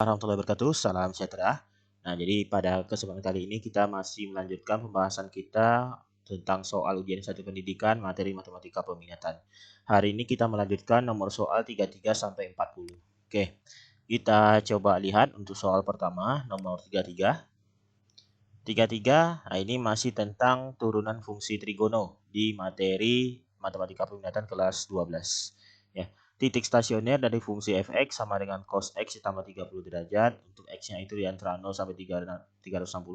Warahmatullahi wabarakatuh, salam sejahtera. Nah, jadi pada kesempatan kali ini kita masih melanjutkan pembahasan kita tentang soal ujian satu pendidikan materi matematika peminatan. Hari ini kita melanjutkan nomor soal 33 sampai 40. Oke, kita coba lihat untuk soal pertama nomor 33. 33, nah ini masih tentang turunan fungsi trigono di materi matematika peminatan kelas 12. Ya, titik stasioner dari fungsi fx sama dengan cos x ditambah 30 derajat. Untuk x-nya itu di antara 0 sampai 360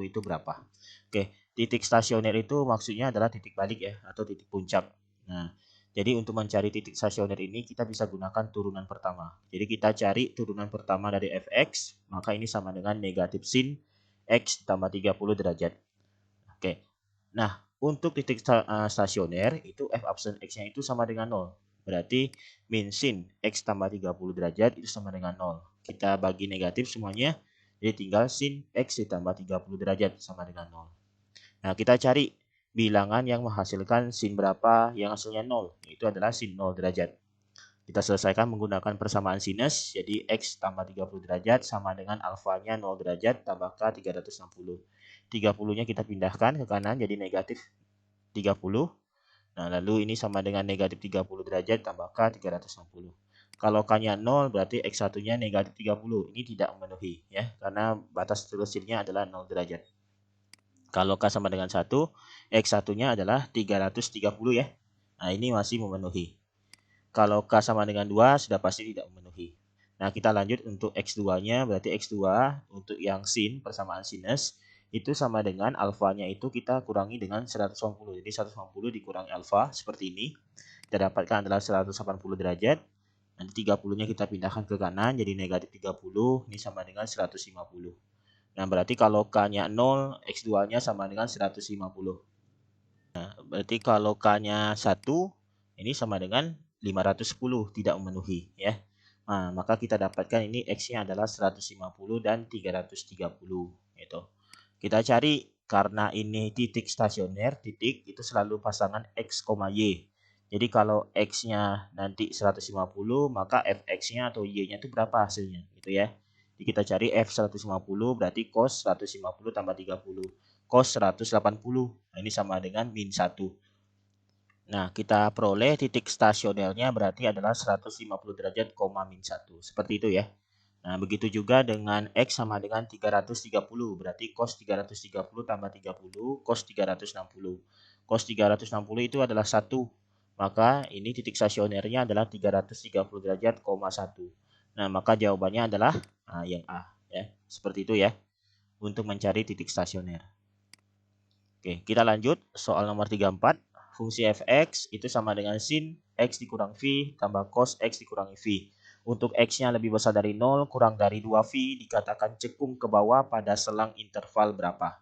itu berapa? Oke, titik stasioner itu maksudnya adalah titik balik ya, atau titik puncak. Nah, jadi untuk mencari titik stasioner ini kita bisa gunakan turunan pertama. Jadi kita cari turunan pertama dari fx, maka ini sama dengan negatif sin X tambah 30 derajat. Oke. Nah, untuk titik stasioner itu F absen X-nya itu sama dengan 0. Berarti min sin X tambah 30 derajat itu sama dengan 0. Kita bagi negatif semuanya, jadi tinggal sin X ditambah 30 derajat sama dengan 0. Nah, kita cari bilangan yang menghasilkan sin berapa yang hasilnya 0. Itu adalah sin 0 derajat. Kita selesaikan menggunakan persamaan sinus, jadi X tambah 30 derajat sama dengan alfanya 0 derajat tambah K 360. 30-nya kita pindahkan ke kanan jadi negatif 30. Nah, lalu ini sama dengan negatif 30 derajat tambah K 360. Kalau K-nya 0 berarti X1-nya negatif 30. Ini tidak memenuhi ya, karena batas terkecilnya adalah 0 derajat. Kalau K sama dengan 1, X1-nya adalah 330 ya. Nah, ini masih memenuhi. Kalau K sama dengan 2 sudah pasti tidak memenuhi. Nah, kita lanjut untuk X2-nya, berarti X2 untuk yang sin, persamaan sinus, itu sama dengan alfanya itu kita kurangi dengan 180. Jadi 180 dikurangi alfa, seperti ini. Kita dapatkan adalah 180 derajat. Nanti 30-nya kita pindahkan ke kanan, jadi negatif 30, ini sama dengan 150. Nah, berarti kalau K-nya 0, X2-nya sama dengan 150. Nah, berarti kalau K-nya 1, ini sama dengan 510, tidak memenuhi ya. Nah, maka kita dapatkan ini X-nya adalah 150 dan 330 gitu. Kita cari karena ini titik stasioner, titik itu selalu pasangan X, Y. Jadi kalau X-nya nanti 150, maka Fx-nya atau Y-nya itu berapa hasilnya gitu ya. Jadi kita cari F 150 berarti cos 150 tambah 30. Cos 180. Nah, ini sama dengan min 1. Nah, kita peroleh titik stasionernya berarti adalah 150 derajat, min 1. Seperti itu ya. Nah, begitu juga dengan X sama dengan 330. Berarti cos 330 tambah 30, cos 360. Cos 360 itu adalah 1. Maka ini titik stasionernya adalah 330 derajat, 1. Nah, maka jawabannya adalah yang A. Ya. Seperti itu ya. Untuk mencari titik stasioner. Oke, kita lanjut. Soal nomor 34. Fungsi fx itu sama dengan sin x dikurang v tambah cos x dikurangi v. Untuk x-nya lebih besar dari 0 kurang dari 2v dikatakan cekung ke bawah pada selang interval berapa.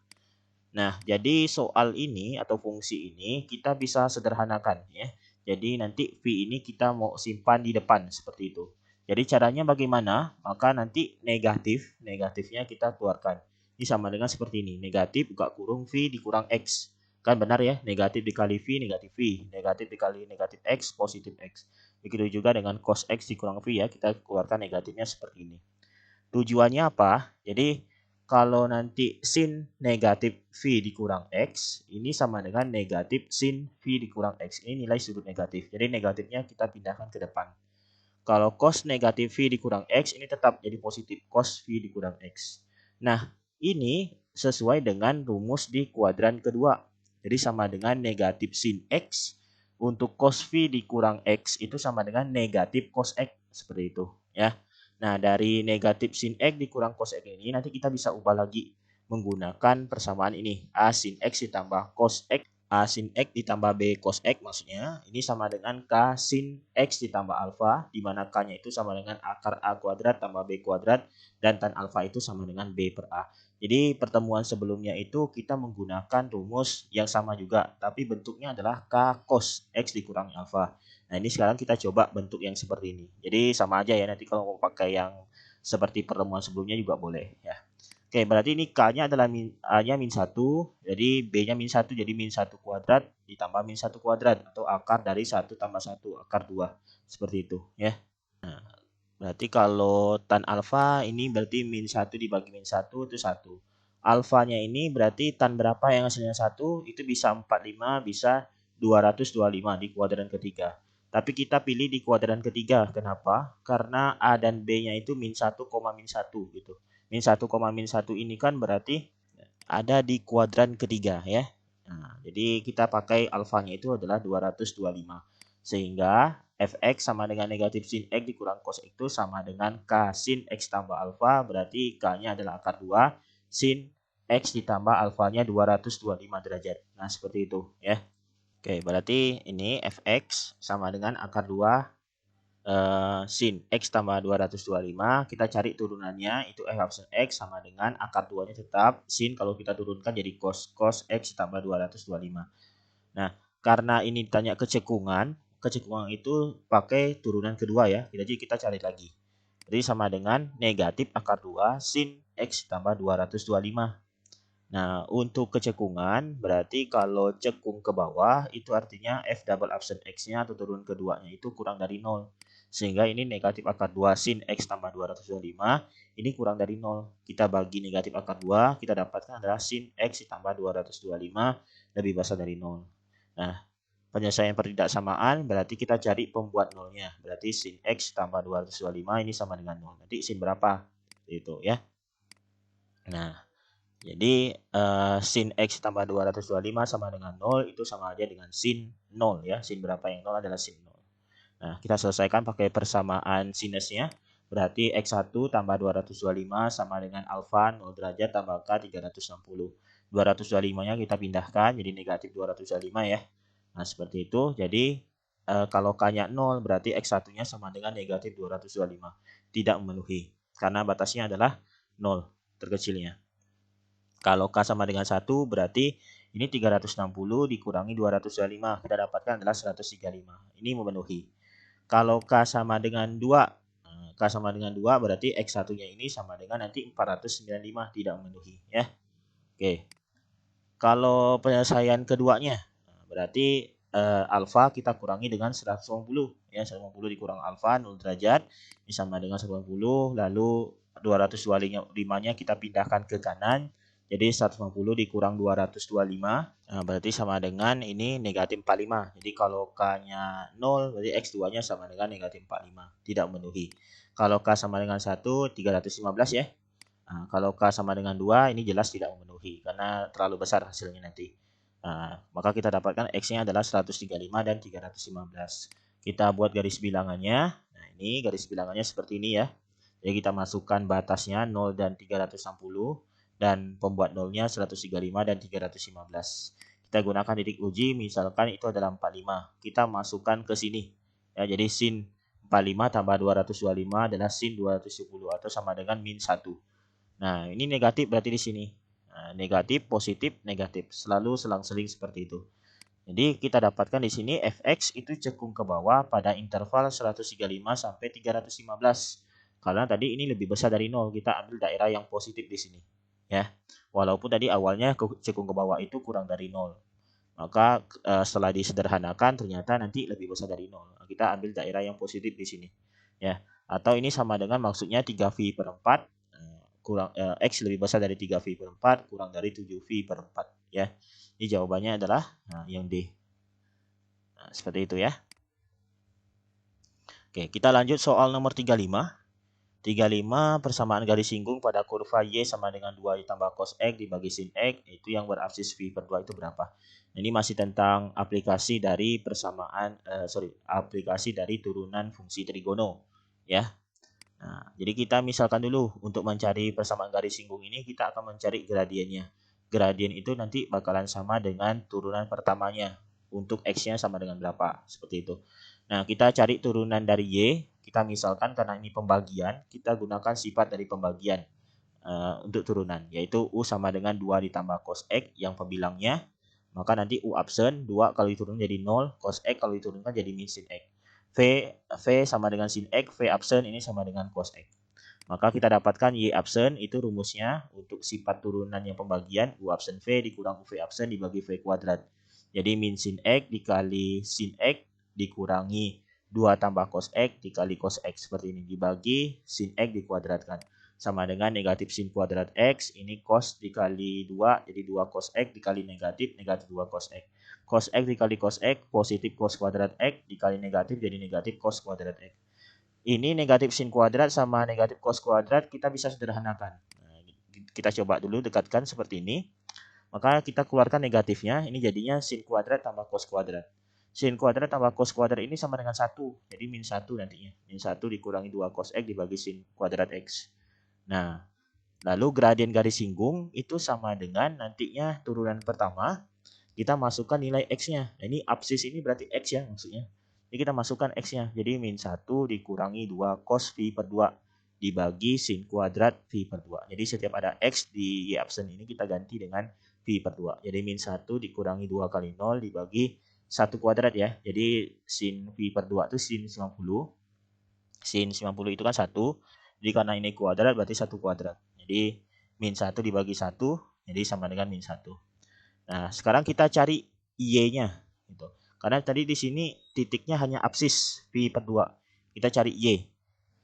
Nah, jadi soal ini atau fungsi ini kita bisa sederhanakan ya. Jadi nanti v ini kita mau simpan di depan seperti itu. Jadi caranya bagaimana? Maka nanti negatifnya kita keluarkan. Ini sama dengan seperti ini. Negatif buka kurung v dikurang x. Kan benar ya, negatif dikali v, negatif v. Negatif dikali negatif x, positif x. Begitu juga dengan cos x dikurang v ya, kita keluarkan negatifnya seperti ini. Tujuannya apa? Jadi kalau nanti sin negatif v dikurang x, ini sama dengan negatif sin v dikurang x. Ini nilai sudut negatif. Jadi negatifnya kita pindahkan ke depan. Kalau cos negatif v dikurang x, ini tetap jadi positif. Cos v dikurang x. Nah, ini sesuai dengan rumus di kuadran kedua. Jadi sama dengan negatif sin x. Untuk cos v dikurang x itu sama dengan negatif cos x. Seperti itu ya. Nah, dari negatif sin x dikurang cos x ini nanti kita bisa ubah lagi menggunakan persamaan ini. A sin x ditambah cos x. A sin x ditambah B cos x maksudnya. Ini sama dengan K sin x ditambah alfa. Di mana K-nya itu sama dengan akar A kuadrat tambah B kuadrat. Dan tan alfa itu sama dengan B per A. Jadi pertemuan sebelumnya itu kita menggunakan rumus yang sama juga. Tapi bentuknya adalah K cos x dikurangi alfa. Nah, ini sekarang kita coba bentuk yang seperti ini. Jadi sama aja ya, nanti kalau mau pakai yang seperti pertemuan sebelumnya juga boleh ya. Oke, berarti ini K-nya adalah A-nya min 1, jadi B-nya min 1, jadi min 1 kuadrat ditambah min 1 kuadrat atau akar dari 1 tambah 1, akar 2. Seperti itu ya. Nah, Berarti kalau tan alfa ini berarti min 1 dibagi min 1 itu 1. Alfanya ini berarti tan berapa yang hasilnya 1 itu bisa 45, bisa 225 di kuadran ketiga. Tapi kita pilih di kuadran ketiga. Kenapa? Karena A dan B-nya itu min 1, min 1 gitu. Min 1, min 1 ini kan berarti ada di kuadran ketiga ya. Nah, jadi kita pakai alfanya itu adalah 225. Sehingga fx sama dengan negatif sin x dikurang cos x itu sama dengan k sin x tambah alfa, berarti k-nya adalah akar 2, sin x ditambah alfanya 225 derajat. Nah, seperti itu ya. Oke, berarti ini fx sama dengan akar 2 sin x tambah 225, kita cari turunannya itu f absen x sama dengan akar 2-nya tetap sin, kalau kita turunkan jadi cos x tambah 225. Nah, karena ini ditanya kecekungan itu pakai turunan kedua ya. Jadi kita cari lagi. Jadi sama dengan negatif akar 2 sin x tambah 225. Nah, untuk kecekungan berarti kalau cekung ke bawah itu artinya f double absen x-nya atau turun keduanya itu kurang dari 0. Sehingga ini negatif akar 2 sin x tambah 225 ini kurang dari 0. Kita bagi negatif akar 2, kita dapatkan adalah sin x ditambah 225 lebih besar dari 0. Nah, penyelesaian pertidaksamaan berarti kita cari pembuat nolnya. Berarti sin x tambah 225 ini sama dengan 0. Nanti sin berapa? Itu ya. Nah, jadi sin x tambah 225 sama dengan 0 itu sama aja dengan sin 0 ya. Sin berapa yang 0 adalah sin 0. Nah, kita selesaikan pakai persamaan sinusnya. Berarti x1 tambah 225 sama dengan alfa 0 derajat tambah k 360. 225-nya kita pindahkan jadi negatif 225 ya. Nah, seperti itu. Jadi kalau k-nya 0 berarti x1-nya sama dengan negatif 225. Tidak memenuhi. Karena batasnya adalah 0 terkecilnya. Kalau K sama dengan 1 berarti ini 360 dikurangi 225. Kita dapatkan adalah 135. Ini memenuhi. Kalau K sama dengan 2. K sama dengan 2 berarti X1-nya ini sama dengan nanti 495. Tidak memenuhi. Ya. Oke. Kalau penyelesaian keduanya. Berarti alfa kita kurangi dengan 150. Ya, 150 dikurang alfa 0 derajat. Ini sama dengan 150. Lalu 225-nya kita pindahkan ke kanan. Jadi 150 dikurang 225, berarti sama dengan ini negatif 45. Jadi kalau K-nya 0, berarti X2-nya sama dengan negatif 45. Tidak memenuhi. Kalau K sama dengan 1, 315 ya. Nah, kalau K sama dengan 2, ini jelas tidak memenuhi. Karena terlalu besar hasilnya nanti. Nah, maka kita dapatkan X-nya adalah 135 dan 315. Kita buat garis bilangannya. Nah, ini garis bilangannya seperti ini ya. Jadi kita masukkan batasnya 0 dan 360. Dan pembuat nolnya 135 dan 315. Kita gunakan titik uji, misalkan itu adalah 45. Kita masukkan ke sini. Ya, jadi sin 45 tambah 225 adalah sin 270 atau sama dengan min 1. Nah, ini negatif berarti di sini. Nah, negatif, positif, negatif. Selalu selang-seling seperti itu. Jadi kita dapatkan di sini fx itu cekung ke bawah pada interval 135 sampai 315. Karena tadi ini lebih besar dari 0, kita ambil daerah yang positif di sini. Ya, walaupun tadi awalnya cekung ke bawah itu kurang dari 0. Maka setelah disederhanakan ternyata nanti lebih besar dari 0. Kita ambil daerah yang positif di sini. Ya, atau ini sama dengan maksudnya 3V per 4 kurang X lebih besar dari 3V per 4 kurang dari 7V per 4 ya. Ini jawabannya adalah yang D. Nah, seperti itu ya. Oke, kita lanjut soal nomor 35. 35 persamaan garis singgung pada kurva Y sama dengan 2 ditambah cos X dibagi sin X, itu yang berabsis V per 2 itu berapa? Nah, ini masih tentang aplikasi dari persamaan, aplikasi dari turunan fungsi trigono ya. Nah, jadi kita misalkan dulu untuk mencari persamaan garis singgung ini kita akan mencari gradiennya. Gradien itu nanti bakalan sama dengan turunan pertamanya. Untuk X-nya sama dengan berapa? Seperti itu. Nah, kita cari turunan dari Y. Kita misalkan karena ini pembagian, kita gunakan sifat dari pembagian untuk turunan. Yaitu U sama dengan 2 ditambah cos X yang pembilangnya. Maka nanti U absen, 2 kalau diturunkan jadi 0, cos X kalau diturunkan jadi min sin X. V sama dengan sin X, V absen ini sama dengan cos X. Maka kita dapatkan Y absen itu rumusnya untuk sifat turunannya pembagian U absen V dikurang UV absen dibagi V kuadrat. Jadi min sin X dikali sin X dikurangi 2 tambah cos X dikali cos X seperti ini. Dibagi sin X dikuadratkan. Sama dengan negatif sin kuadrat X. Ini cos dikali 2. Jadi 2 cos X dikali negatif 2 cos X. Cos X dikali cos X. Positif cos kuadrat X dikali negatif jadi negatif cos kuadrat X. Ini negatif sin kuadrat sama negatif cos kuadrat kita bisa sederhanakan. Nah, kita coba dulu dekatkan seperti ini. Maka kita keluarkan negatifnya. Ini jadinya sin kuadrat tambah cos kuadrat. Sin kuadrat tambah cos kuadrat ini sama dengan 1. Jadi min 1 nantinya. Min 1 dikurangi 2 cos X dibagi sin kuadrat X. Nah, lalu gradien garis singgung itu sama dengan nantinya turunan pertama. Kita masukkan nilai X-nya. Nah, ini absis ini berarti X ya maksudnya. Jadi kita masukkan X-nya. Jadi min 1 dikurangi 2 cos phi per 2 dibagi sin kuadrat phi per 2. Jadi setiap ada X di Y absen ini kita ganti dengan phi per 2. Jadi min 1 dikurangi 2 kali 0 dibagi 1 kuadrat ya. Jadi sin phi per 2 itu sin 90. Sin 90 itu kan 1. Jadi karena ini kuadrat berarti 1 kuadrat. Jadi min 1 dibagi 1. Jadi sama dengan min 1. Nah, sekarang kita cari Y-nya gitu. Karena tadi di sini titiknya hanya absis phi per 2. Kita cari Y.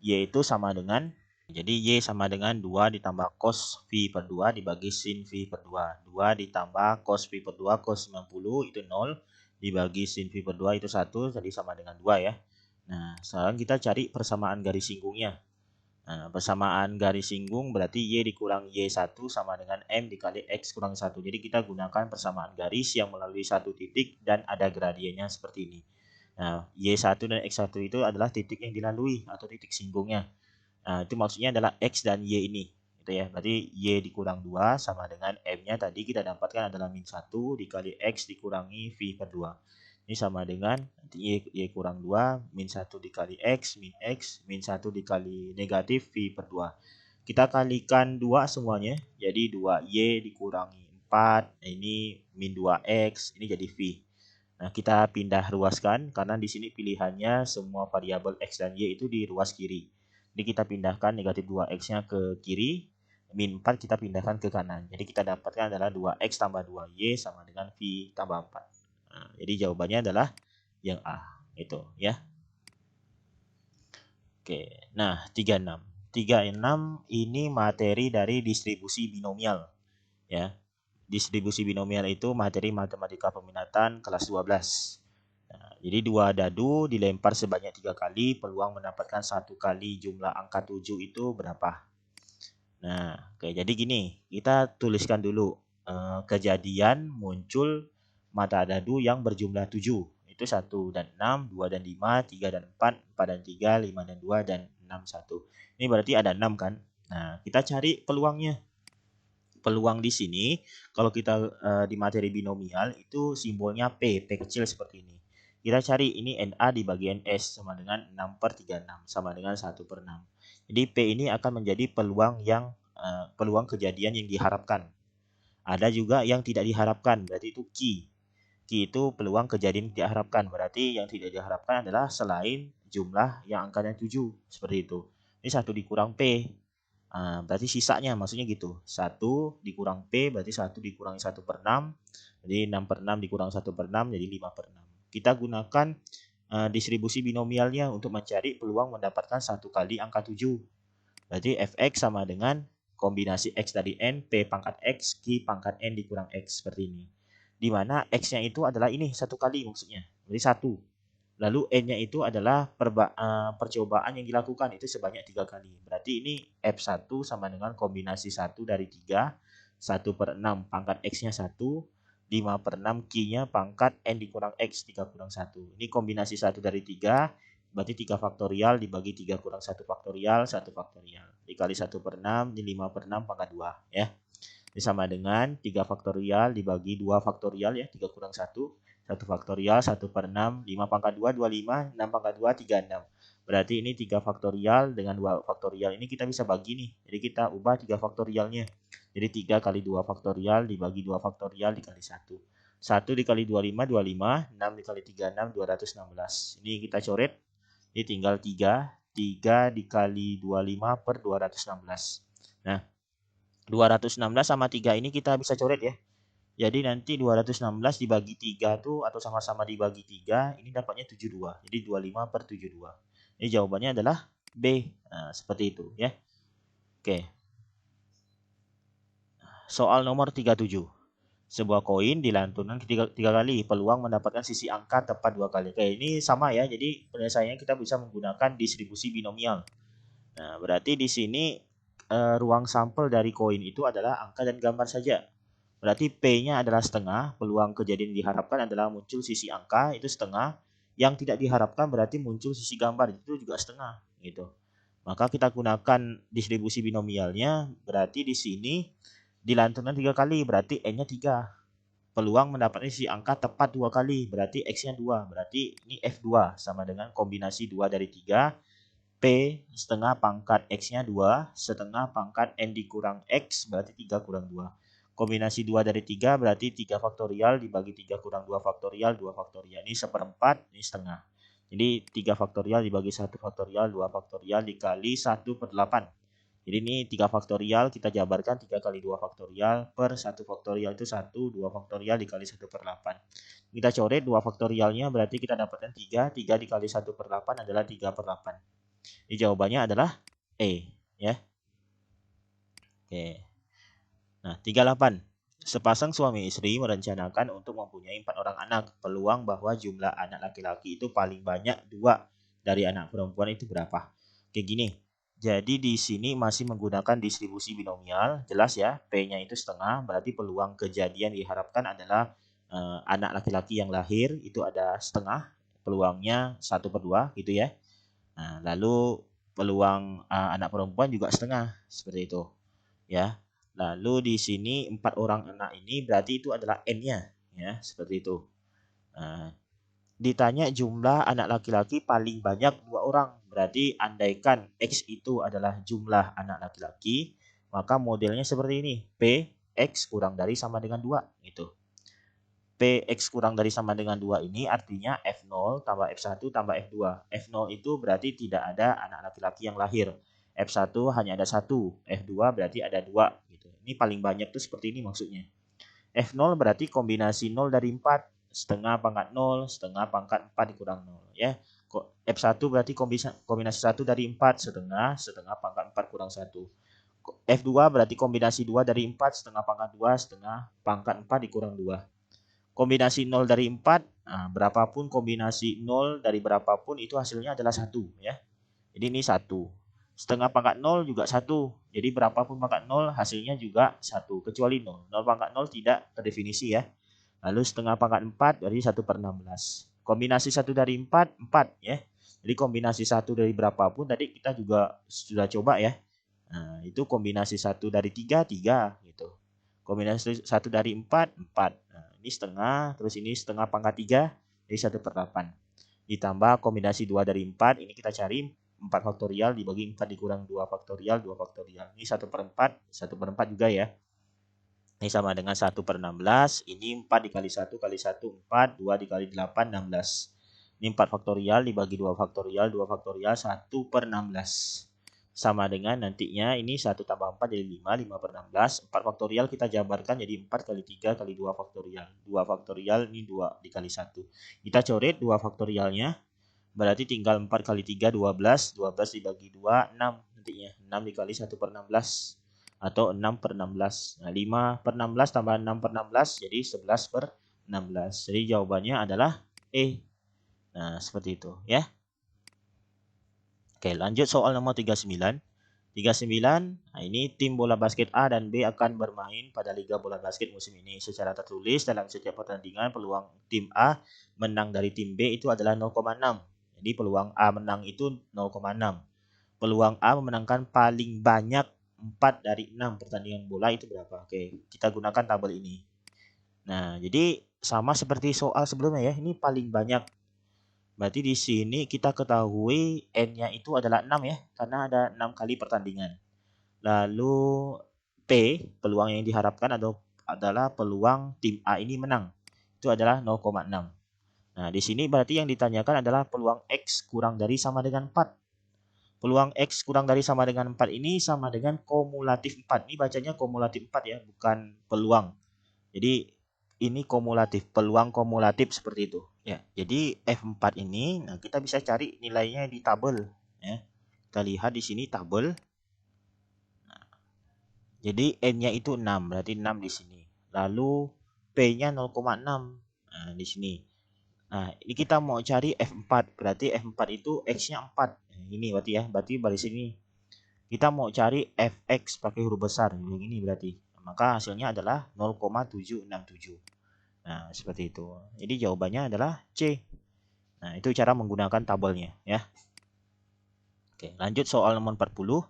Y itu sama dengan, jadi Y sama dengan 2 ditambah cos phi per 2 dibagi sin phi per 2. 2 ditambah cos phi per 2 cos 90 itu 0 dibagi sin phi per 2 itu 1, jadi sama dengan 2 ya. Nah, sekarang kita cari persamaan garis singgungnya. Nah, persamaan garis singgung berarti Y dikurangi Y1 sama dengan M dikali X kurang 1. Jadi kita gunakan persamaan garis yang melalui satu titik dan ada gradiennya seperti ini. Nah, Y1 dan X1 itu adalah titik yang dilalui atau titik singgungnya. Nah, itu maksudnya adalah X dan Y ini. Gitu ya. Berarti Y dikurang 2 sama dengan M-nya tadi kita dapatkan adalah min 1 dikali X dikurangi phi per 2. Ini sama dengan Y kurang 2, min 1 dikali X, min 1 dikali negatif phi per 2. Kita kalikan 2 semuanya, jadi 2Y dikurangi 4, ini min 2X, ini jadi phi. Nah, kita pindah ruaskan, karena di sini pilihannya semua variabel X dan Y itu di ruas kiri. Jadi kita pindahkan negatif 2X-nya ke kiri, min 4 kita pindahkan ke kanan. Jadi kita dapatkan adalah 2X tambah 2Y sama dengan phi tambah 4. Nah, jadi jawabannya adalah yang A, itu ya. Oke, nah 36. 36 ini materi dari distribusi binomial ya. Distribusi binomial itu materi matematika peminatan kelas 12. Nah, jadi dua dadu dilempar sebanyak 3 kali, peluang mendapatkan 1 kali jumlah angka 7 itu berapa? Nah, oke, jadi gini, kita tuliskan dulu kejadian muncul mata dadu yang berjumlah 7. Itu 1 dan 6, 2 dan 5, 3 dan 4, 4 dan 3, 5 dan 2, dan 6, 1. Ini berarti ada 6 kan? Nah, kita cari peluangnya. Peluang di sini, kalau kita di materi binomial, itu simbolnya P kecil seperti ini. Kita cari ini NA di bagian S sama dengan 6 per 36, sama dengan 1 per 6. Jadi P ini akan menjadi peluang peluang kejadian yang diharapkan. Ada juga yang tidak diharapkan, berarti itu Q. Q itu peluang kejadian yang diharapkan, berarti yang tidak diharapkan adalah selain jumlah yang angkanya 7, seperti itu. Ini 1 dikurang P, berarti sisanya maksudnya gitu. 1 dikurang P berarti 1 dikurangi 1 per 6, jadi 6 per 6 dikurang 1 per 6, jadi 5 per 6. Kita gunakan distribusi binomialnya untuk mencari peluang mendapatkan 1 kali angka 7. Berarti Fx sama dengan kombinasi X dari N, P pangkat X, Q pangkat N dikurang X, seperti ini. Di mana X-nya itu adalah ini 1 kali maksudnya, berarti 1. Lalu N-nya itu adalah percobaan yang dilakukan, itu sebanyak 3 kali. Berarti ini F1 sama dengan kombinasi 1 dari 3, 1 per 6 pangkat X-nya 1, 5 per 6 Q-nya pangkat N dikurang X, 3 kurang 1. Ini kombinasi 1 dari 3, berarti 3 faktorial dibagi 3 kurang 1 faktorial, 1 faktorial. Dikali 1 per 6, ini 5 per 6 pangkat 2. Ya. Ini sama dengan 3 faktorial dibagi 2 faktorial ya, 3 kurang 1. 1 faktorial, 1 per 6, 5 pangkat 2, 25, 6 pangkat 2, 36. Berarti ini 3 faktorial dengan 2 faktorial. Ini kita bisa bagi nih. Jadi kita ubah 3 faktorialnya. Jadi 3 kali 2 faktorial dibagi 2 faktorial dikali 1. 1 dikali 25, 25. 6 dikali 36, 216. Ini kita coret. Ini tinggal 3. 3 dikali 25 per 216. Nah, 216 sama 3 ini kita bisa coret ya. Jadi nanti 216 dibagi 3 tuh atau sama-sama dibagi 3, ini dapatnya 72. Jadi 25/72. Ini jawabannya adalah B. Nah, seperti itu ya. Oke. Soal nomor 37. Sebuah koin dilantunkan tiga kali, peluang mendapatkan sisi angka tepat 2 kali. Oke, ini sama ya. Jadi penyelesaiannya kita bisa menggunakan distribusi binomial. Nah, berarti di sini ruang sampel dari koin itu adalah angka dan gambar saja. Berarti P-nya adalah setengah, peluang kejadian diharapkan adalah muncul sisi angka itu setengah, yang tidak diharapkan berarti muncul sisi gambar itu juga setengah gitu. Maka kita gunakan distribusi binomialnya, berarti di sini dilantunkan 3 kali, berarti N-nya 3. Peluang mendapatkan sisi angka tepat 2 kali, berarti X-nya 2. Berarti ini F2 sama dengan kombinasi 2 dari 3, P setengah pangkat X-nya 2, setengah pangkat N dikurang X, berarti 3 kurang 2. Kombinasi 2 dari 3 berarti 3 faktorial dibagi 3 kurang 2 faktorial, 2 faktorial. Ini seperempat, ini setengah. Jadi 3 faktorial dibagi 1 faktorial, 2 faktorial dikali 1/8. Jadi ini 3 faktorial kita jabarkan 3 kali 2 faktorial per 1 faktorial itu 1, 2 faktorial dikali 1/8. Kita coret 2 faktorialnya berarti kita dapatkan 3, 3 dikali 1/8 adalah 3/8. Jadi jawabannya adalah E ya. Oke. Nah, 38. Sepasang suami istri merencanakan untuk mempunyai 4 orang anak. Peluang bahwa jumlah anak laki-laki itu paling banyak 2 dari anak perempuan itu berapa? Kayak gini. Jadi di sini masih menggunakan distribusi binomial. Jelas ya, P-nya itu setengah. Berarti peluang kejadian diharapkan adalah anak laki-laki yang lahir itu ada setengah. Peluangnya 1/2 gitu ya. Nah, lalu peluang anak perempuan juga setengah. Seperti itu. Ya. Lalu di sini 4 orang anak ini berarti itu adalah N-nya ya, seperti itu. Nah, ditanya jumlah anak laki-laki paling banyak 2 orang. Berarti andaikan X itu adalah jumlah anak laki-laki, maka modelnya seperti ini. P X kurang dari sama dengan 2 gitu. P X kurang dari sama dengan 2 ini artinya F0 tambah F1 tambah F2. F0 itu berarti tidak ada anak laki-laki yang lahir. F1 hanya ada 1, F2 berarti ada 2 gitu. Ini paling banyak tuh seperti ini maksudnya. F0 berarti kombinasi 0 dari 4, setengah pangkat 0, setengah pangkat 4 dikurang 0 ya. F1 berarti kombinasi 1 dari 4, setengah, setengah pangkat 4 kurang 1. F2 berarti kombinasi 2 dari 4, setengah pangkat 2, setengah pangkat 4 dikurang 2. Kombinasi 0 dari 4, nah, berapapun kombinasi 0 dari berapapun itu hasilnya adalah 1 ya. Jadi ini 1. Setengah pangkat 0 juga 1. Jadi berapapun pangkat 0 hasilnya juga 1. Kecuali 0. 0 pangkat 0 tidak terdefinisi ya. Lalu setengah pangkat 4 berarti 1/16. Kombinasi 1 dari 4, 4 ya. Jadi kombinasi 1 dari berapapun tadi kita juga sudah coba ya. Nah, itu kombinasi 1 dari 3, 3 gitu. Kombinasi 1 dari 4, 4. Nah, ini setengah, terus ini setengah pangkat 3, jadi 1/8. Ditambah kombinasi 2 dari 4, ini kita cari 4 faktorial dibagi 4 dikurang 2 faktorial, 2 faktorial. Ini 1/4, 1/4 juga ya. Ini sama dengan 1/16, ini 4 dikali 1 kali 1, 4, 2 dikali 8, 16. Ini 4 faktorial dibagi 2 faktorial, 2 faktorial, 1/16. Sama dengan nantinya ini 1 tambah 4 jadi 5, 5/16. 4 faktorial kita jabarkan jadi 4 kali 3 kali 2 faktorial. 2 faktorial ini 2 dikali 1. Kita coret 2 faktorialnya. Berarti tinggal 4 kali 3, 12. 12 dibagi 2, 6 nantinya. 6 dikali 1/16. Atau 6/16. Nah, 5/16 tambah 6/16 jadi 11/16. Jadi jawabannya adalah E. Nah, seperti itu ya. Oke, lanjut soal nomor 39. 39, nah ini tim bola basket A dan B akan bermain pada Liga Bola Basket musim ini. Secara tertulis dalam setiap pertandingan peluang tim A menang dari tim B itu adalah 0,6. Jadi peluang A menang itu 0,6. Peluang A memenangkan paling banyak 4 dari 6 pertandingan bola itu berapa? Oke, kita gunakan tabel ini. Nah, jadi sama seperti soal sebelumnya ya, ini paling banyak. Berarti di sini kita ketahui N-nya itu adalah 6 ya, karena ada 6 kali pertandingan. Lalu P, peluang yang diharapkan adalah peluang tim A ini menang. Itu adalah 0,6. Nah, di sini berarti yang ditanyakan adalah peluang X kurang dari sama dengan 4. Peluang X kurang dari sama dengan 4 ini sama dengan kumulatif 4. Ini bacanya kumulatif 4 ya, bukan peluang. Jadi ini kumulatif, peluang kumulatif seperti itu. Ya, jadi F4 ini, nah kita bisa cari nilainya di tabel. Ya, kita lihat di sini tabel. Nah, jadi N-nya itu 6, berarti 6 di sini. Lalu P-nya 0,6. Nah, di sini. Nah, ini kita mau cari F4, berarti F4 itu X-nya 4. Nah, ini berarti ya, berarti baris ini. Kita mau cari Fx pakai huruf besar, yang ini berarti. Maka hasilnya adalah 0,767. Nah, seperti itu. Jadi jawabannya adalah C. Nah, itu cara menggunakan tabelnya ya. Oke, lanjut soal nomor 40.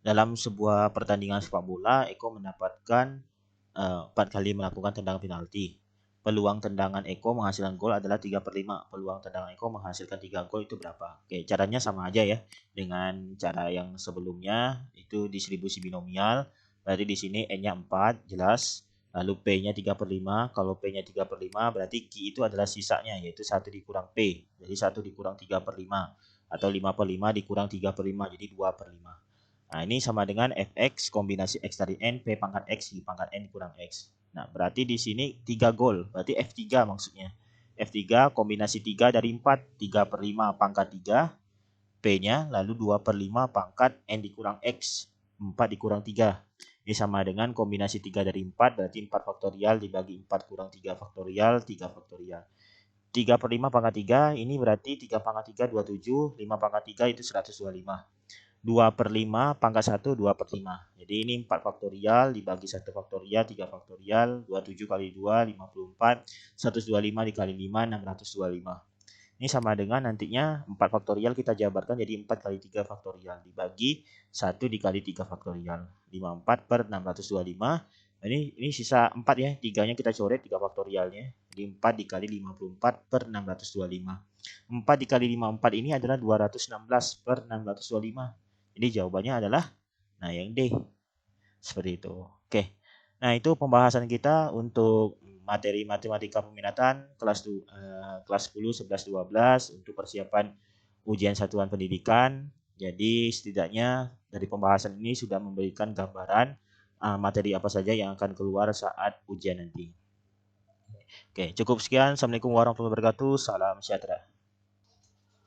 Dalam sebuah pertandingan sepak bola, Eko mendapatkan 4 kali melakukan tendangan penalti. Peluang tendangan Eko menghasilkan gol adalah 3/5. Peluang tendangan Eko menghasilkan 3 gol itu berapa? Oke, caranya sama aja ya dengan cara yang sebelumnya, itu distribusi binomial. Berarti di sini N-nya 4, jelas. Lalu P-nya 3/5. Kalau P-nya 3/5 berarti Q itu adalah sisanya, yaitu 1 dikurang P. Jadi 1 dikurang 3/5. Atau 5/5 dikurang 3/5, jadi 2/5. Nah, ini sama dengan Fx kombinasi X dari N, P pangkat X di pangkat N kurang X. Nah, berarti di sini 3 gol. Berarti F3 maksudnya. F3 kombinasi 3 dari 4. 3/5 pangkat 3. P-nya lalu 2/5 pangkat N dikurang X. 4 dikurang 3. Ini sama dengan kombinasi 3 dari 4. Berarti 4 faktorial dibagi 4 kurang 3 faktorial. 3 faktorial. 3/5 pangkat 3. Ini berarti 3 pangkat 3, 27. 5 pangkat 3 itu 125. 2/5 pangkat 1, 2/5. Jadi ini 4 faktorial dibagi 1 faktorial, 3 faktorial, 27 kali 2, 54, 125 dikali 5, 625. Ini sama dengan nantinya 4 faktorial kita jabarkan jadi 4 kali 3 faktorial dibagi 1 dikali 3 faktorial. 54 per 625. Ini sisa 4 ya, 3-nya kita coret 3 faktorialnya. Jadi 4 dikali 54 per 625. 4 dikali 54 ini adalah 216 per 625. Jadi jawabannya adalah yang D. Seperti itu. Oke. Nah, itu pembahasan kita untuk materi matematika peminatan kelas 10, 11, 12 untuk persiapan ujian satuan pendidikan. Jadi setidaknya dari pembahasan ini sudah memberikan gambaran materi apa saja yang akan keluar saat ujian nanti. Oke, cukup sekian. Assalamualaikum warahmatullahi wabarakatuh. Salam sejahtera.